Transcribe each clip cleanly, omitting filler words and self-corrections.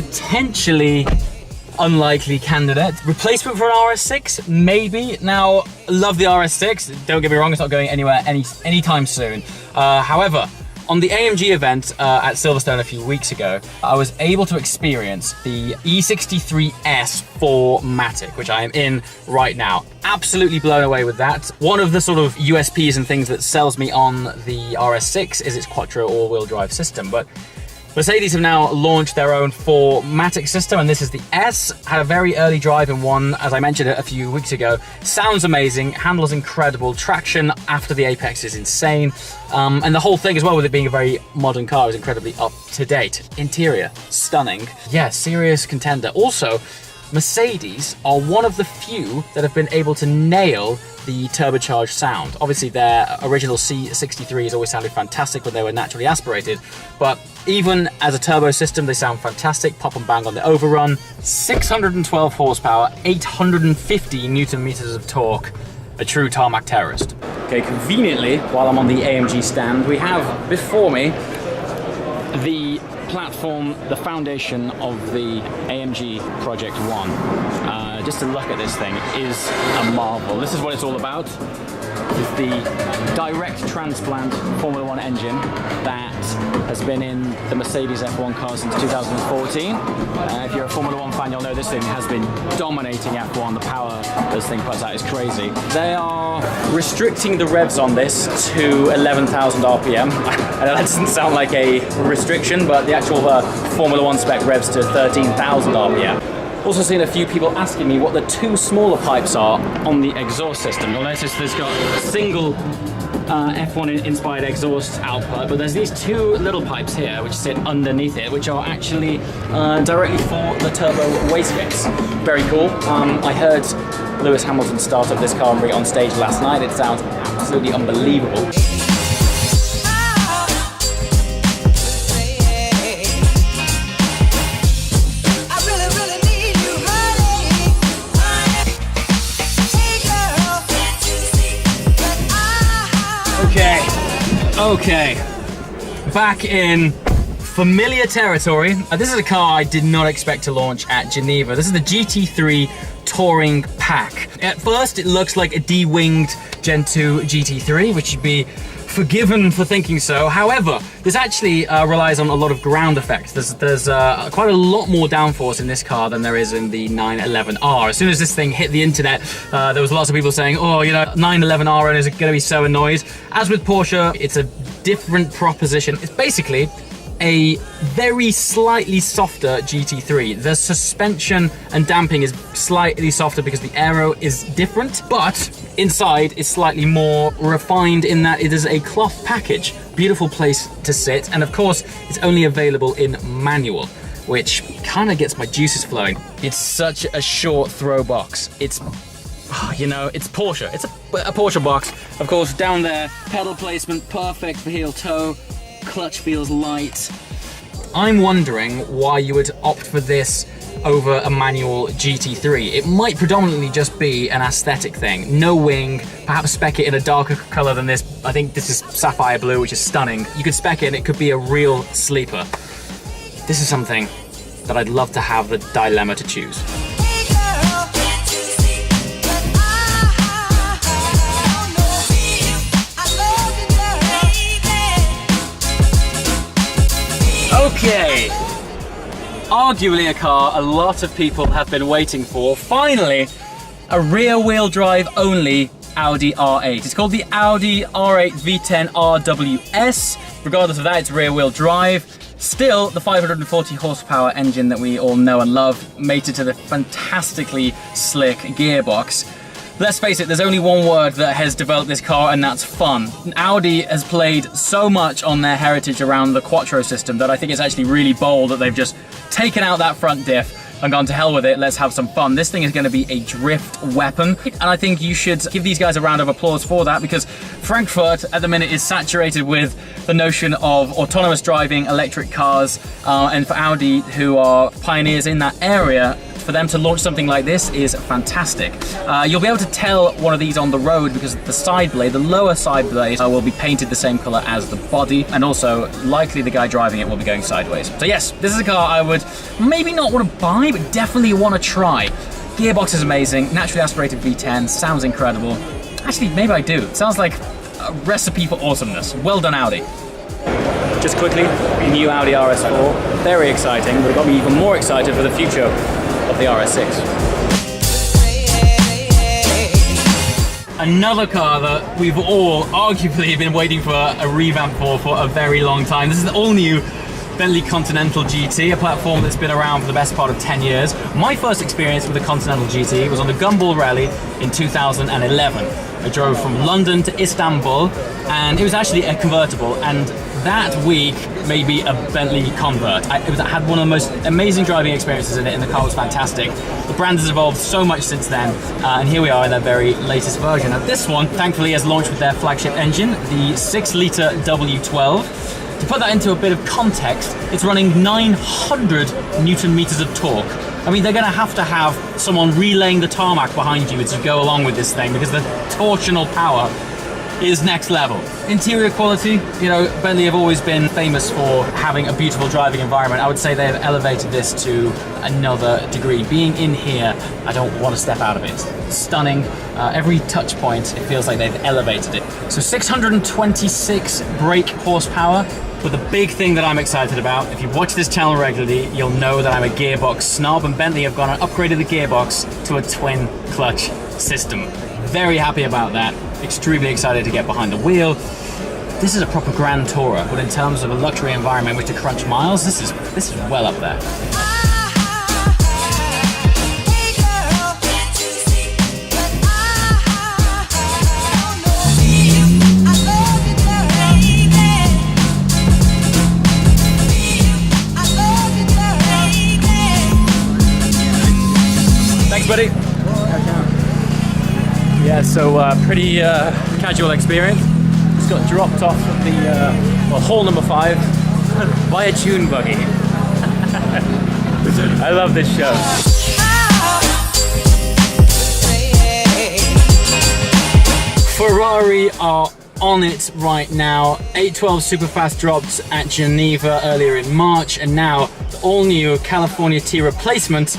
potentially unlikely candidate. Replacement for an RS6? Maybe. Now, love the RS6. Don't get me wrong, it's not going anywhere anytime soon. However, on the AMG event at Silverstone a few weeks ago, I was able to experience the E63S 4MATIC, which I am in right now. Absolutely blown away with that. One of the sort of USPs and things that sells me on the RS6 is its quattro all-wheel drive system, but Mercedes have now launched their own 4MATIC system, and this is the S. Had a very early drive in one, as I mentioned a few weeks ago. Sounds amazing, handles incredible, traction after the apex is insane, and the whole thing as well, with it being a very modern car, is incredibly up to date. Interior, stunning. Yeah, serious contender. Also, Mercedes are one of the few that have been able to nail the turbocharged sound. Obviously their original C63s always sounded fantastic when they were naturally aspirated, but even as a turbo system they sound fantastic, pop and bang on the overrun. 612 horsepower, 850 newton meters of torque, a true tarmac terrorist. Okay, conveniently, while I'm on the AMG stand, we have before me the platform, the foundation of the AMG Project ONE. Just to look at this thing is a marvel. This is what it's all about. This is the direct transplant Formula One engine that has been in the Mercedes F1 car since 2014. If you're a Formula One fan, you'll know this thing has been dominating F1. The power this thing puts out is crazy. They are restricting the revs on this to 11,000 RPM. I know that doesn't sound like a restriction, but the actual Formula One spec revs to 13,000 RPM. Also seen a few people asking me what the two smaller pipes are on the exhaust system. You'll notice there's got a single F1 inspired exhaust output, but there's these two little pipes here which sit underneath it, which are actually directly for the turbo wastegates. Very cool. I heard Lewis Hamilton start up this car and bring it on stage last night. It sounds absolutely unbelievable. Okay, back in familiar territory. This is a car I did not expect to launch at Geneva. This is the GT3 Touring Pack. At first, it looks like a de-winged Gen 2 GT3, which should be forgiven for thinking so. However, this actually relies on a lot of ground effects. There's quite a lot more downforce in this car than there is in the 911R. As soon as this thing hit the internet, there was lots of people saying, oh, you know, 911R owners are going to be so annoyed. As with Porsche, it's a different proposition. It's basically a very slightly softer GT3. The suspension and damping is slightly softer because the aero is different, but inside is slightly more refined in that it is a cloth package. Beautiful place to sit, and of course it's only available in manual, which kind of gets my juices flowing. It's such a short throw box. It's, you know, it's Porsche. It's a Porsche box. Of course, down there, pedal placement, perfect for heel toe. Clutch feels light. I'm wondering why you would opt for this over a manual GT3. It might predominantly just be an aesthetic thing. No wing, perhaps spec it in a darker color than this. I think this is sapphire blue, which is stunning. You could spec it and it could be a real sleeper. This is something that I'd love to have the dilemma to choose. Okay, arguably a car a lot of people have been waiting for. Finally, a rear-wheel drive only Audi R8. It's called the Audi R8 V10 RWS. Regardless of that, it's rear-wheel drive. Still, the 540 horsepower engine that we all know and love, mated to the fantastically slick gearbox. Let's face it, there's only one word that has developed this car, and that's fun. Audi has played so much on their heritage around the quattro system that I think it's actually really bold that they've just taken out that front diff and gone to hell with it, let's have some fun. This thing is going to be a drift weapon, and I think you should give these guys a round of applause for that, because Frankfurt at the minute is saturated with the notion of autonomous driving, electric cars, and for Audi, who are pioneers in that area, for them to launch something like this is fantastic. You'll be able to tell one of these on the road because the side blade, the lower side blade, will be painted the same color as the body, and also likely the guy driving it will be going sideways. So yes, this is a car I would maybe not want to buy, but definitely want to try. Gearbox is amazing, naturally aspirated V10, sounds incredible. Actually, maybe I do. It sounds like a recipe for awesomeness. Well done, Audi. Just quickly, new Audi RS4, very exciting, but it got me even more excited for the future of the RS6. Another car that we've all arguably been waiting for a revamp for a very long time. This is the all-new Bentley Continental GT, a platform that's been around for the best part of 10 years. My first experience with the Continental GT was on the Gumball Rally in 2011. I drove from London to Istanbul, and it was actually a convertible, and that week made me a Bentley convert. I had one of the most amazing driving experiences in it, and the car was fantastic. The brand has evolved so much since then, and here we are in their very latest version. Now this one, thankfully, has launched with their flagship engine, the 6-litre W12. To put that into a bit of context, it's running 900 Newton meters of torque. I mean, they're going to have someone relaying the tarmac behind you as you go along with this thing, because the torsional power is next level. Interior quality, you know, Bentley have always been famous for having a beautiful driving environment. I would say they've elevated this to another degree. Being in here, I don't want to step out of it. It's stunning. Every touch point, it feels like they've elevated it. So 626 brake horsepower. But the big thing that I'm excited about, if you watch this channel regularly, you'll know that I'm a gearbox snob, and Bentley have gone and upgraded the gearbox to a twin clutch system. Very happy about that. Extremely excited to get behind the wheel. This is a proper Grand Tourer, but in terms of a luxury environment in which to crunch miles, this is well up there. Thanks, buddy. Yeah, so pretty casual experience. Just got dropped off at the hall number 5 by a June buggy. I love this show. Ferrari are on it right now. 812 Superfast dropped at Geneva earlier in March, and now the all-new California T replacement,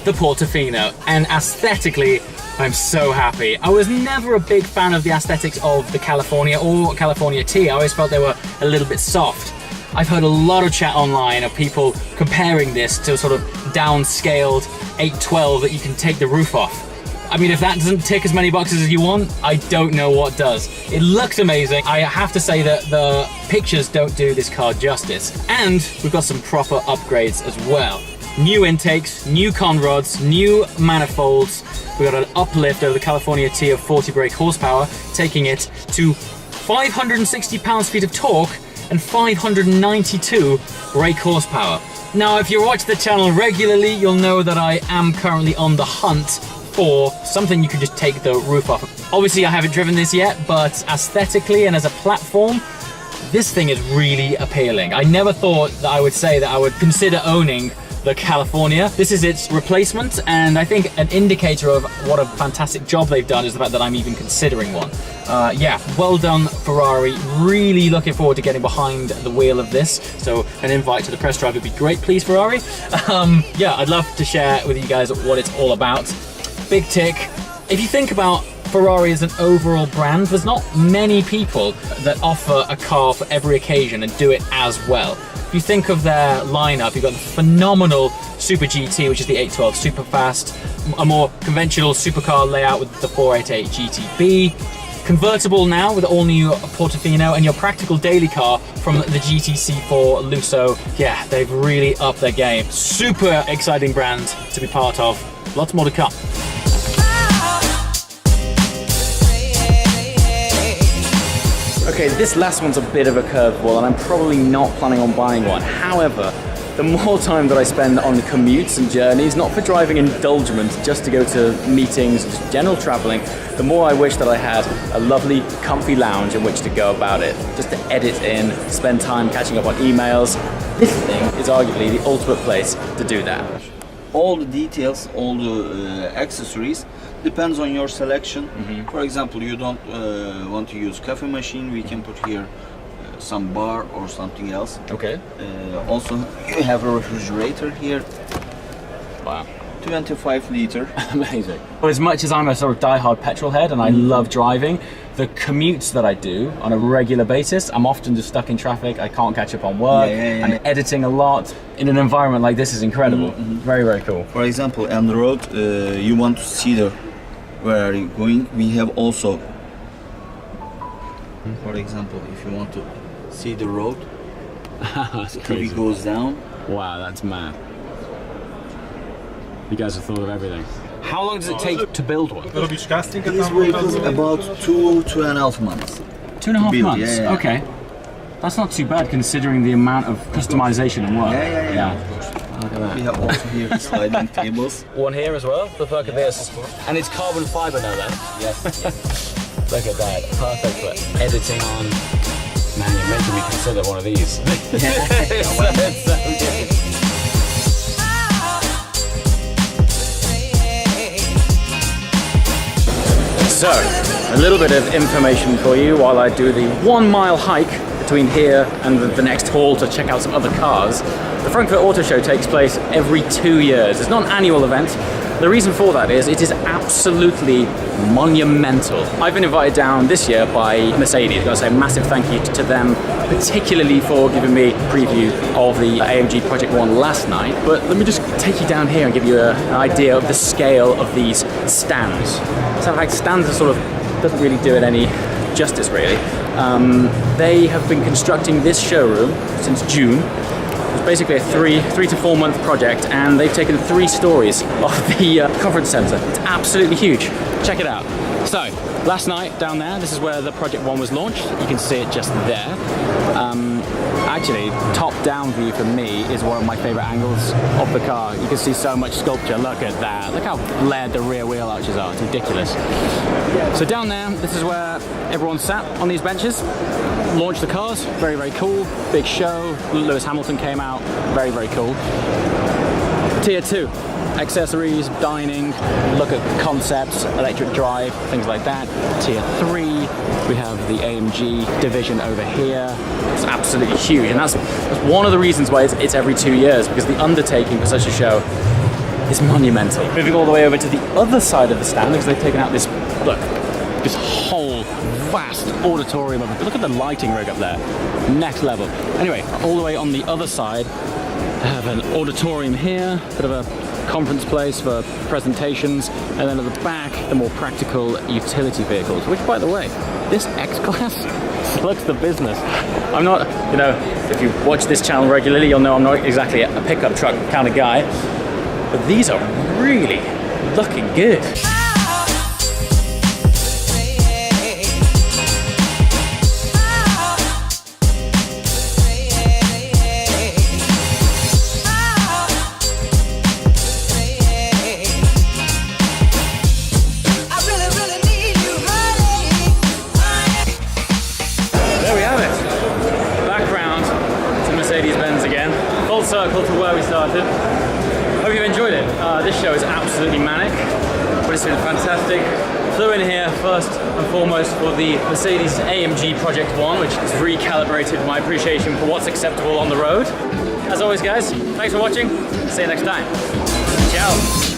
the Portofino. And aesthetically, I'm so happy. I was never a big fan of the aesthetics of the California or California T. I always felt they were a little bit soft. I've heard a lot of chat online of people comparing this to a sort of downscaled 812 that you can take the roof off. I mean, if that doesn't tick as many boxes as you want, I don't know what does. It looks amazing. I have to say that the pictures don't do this car justice. And we've got some proper upgrades as well. New intakes, new conrods, new manifolds. We've got an uplift over the California T of 40 brake horsepower, taking it to 560 pounds-feet of torque and 592 brake horsepower. Now, if you watch the channel regularly, you'll know that I am currently on the hunt for something you can just take the roof off. Obviously, I haven't driven this yet, but aesthetically and as a platform, this thing is really appealing. I never thought that I would say that I would consider owning the California. This is its replacement, and I think an indicator of what a fantastic job they've done is the fact that I'm even considering one. Yeah, well done, Ferrari. Really looking forward to getting behind the wheel of this. So an invite to the press drive would be great, please, Ferrari. Yeah, I'd love to share with you guys what it's all about. Big tick. If you think about Ferrari as an overall brand, there's not many people that offer a car for every occasion and do it as well. If you think of their lineup, you've got the phenomenal Super GT, which is the 812 Superfast, a more conventional supercar layout with the 488 GTB, convertible now with the all-new Portofino, and your practical daily car from the GT4 Lusso. Yeah, they've really upped their game. Super exciting brand to be part of. Lots more to come. Okay, this last one's a bit of a curveball, and I'm probably not planning on buying one. However, the more time that I spend on commutes and journeys, not for driving indulgence, just to go to meetings, just general traveling, the more I wish that I had a lovely, comfy lounge in which to go about it, just to edit in, spend time catching up on emails. This thing is arguably the ultimate place to do that. all the details, all the accessories depends on your selection. For example, you don't want to use coffee machine, we can put here some bar or something else. Okay. Also, you have a refrigerator here. Wow. 25 liter. Amazing. Well, as much as I'm a sort of die-hard petrol head and I love driving, the commutes that I do on a regular basis, I'm often just stuck in traffic, I can't catch up on work, I'm editing a lot. In an environment like this is incredible. Very, very cool. For example, on the road, you want to see where are you going. We have also, for example, if you want to see the road, That's TV goes down. Wow, that's mad. You guys have thought of everything. How long does it take to build one? These vehicles about 2.5 months. 2.5 months? Yeah. Okay. That's not too bad considering the amount of customization and work. Yeah. Look at that. We have also here sliding tables. One here as well. Look at this. And it's carbon fiber now then? Yes. Look at that. Perfect for editing on. Man, you're making me consider one of these. It's so good. So, a little bit of information for you while I do the 1 mile hike between here and the next hall to check out some other cars. The Frankfurt Auto Show takes place every 2 years. It's not an annual event. The reason for that is it is absolutely monumental. I've been invited down this year by Mercedes. I've got to say a massive thank you to them, particularly for giving me a preview of the AMG Project ONE last night. But let me just take you down here and give you an idea of the scale of these stands. So in fact, stands are sort of, doesn't really do it any justice really. They have been constructing this showroom since June. It's basically a three to 4 month project, and they've taken 3 stories of the conference center. It's absolutely huge. Check it out. So, last night down there, this is where the Project ONE was launched. You can see it just there. Actually, top-down view for me is one of my favorite angles of the car. You can see so much sculpture. Look at that. Look how flared the rear wheel arches are. It's ridiculous. So down there, this is where everyone sat on these benches. Launched the cars. Very, very cool. Big show. Lewis Hamilton came out. Very, very cool. Tier 2. Accessories, dining, look at concepts, electric drive, things like that. Tier 3, we have the AMG division over here. It's absolutely huge, and that's one of the reasons why it's every 2 years, because the undertaking for such a show is monumental. Moving all the way over to the other side of the stand, because they've taken out this, look, this whole vast auditorium of it. Look at the lighting rig up there, next level. Anyway, all the way on the other side, I have an auditorium here, bit of a conference place for presentations, and then at the back, the more practical utility vehicles, which, by the way, this X-Class slugs the business. I'm not, you know, if you watch this channel regularly, you'll know I'm not exactly a pickup truck kind of guy, but these are really looking good. Mercedes-Benz again, full circle to where we started. Hope you've enjoyed it. This show is absolutely manic, but it's been fantastic. Flew in here first and foremost for the Mercedes-AMG Project ONE, which has recalibrated my appreciation for what's acceptable on the road. As always guys, thanks for watching. See you next time. Ciao.